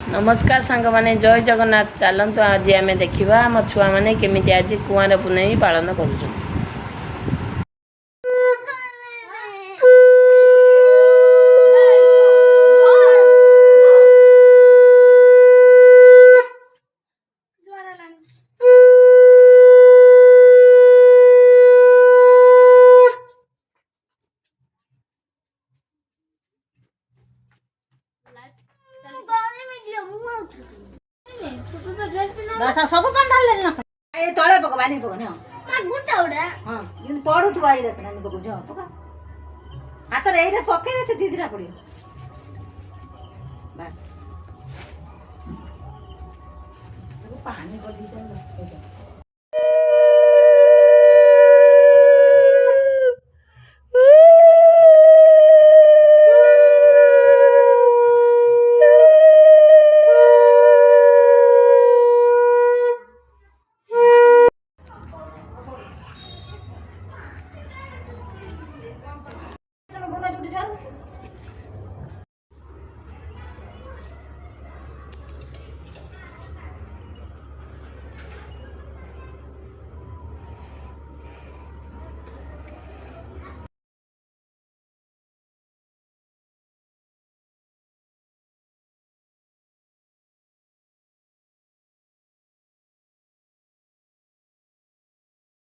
नमस्कार सांग माने जय जगन्नाथ चलतु आज आम देखा आम छुआ मैंने केमी आज कुआर पुनई पालन कर। सब पंडाल ए तळे पक बानी पक न गुटा उडा हां इन पडु थ बाई देखना नि पक जो पक हाथ रे रे पके दे दीदरा पड़ी बस पानी को दी दे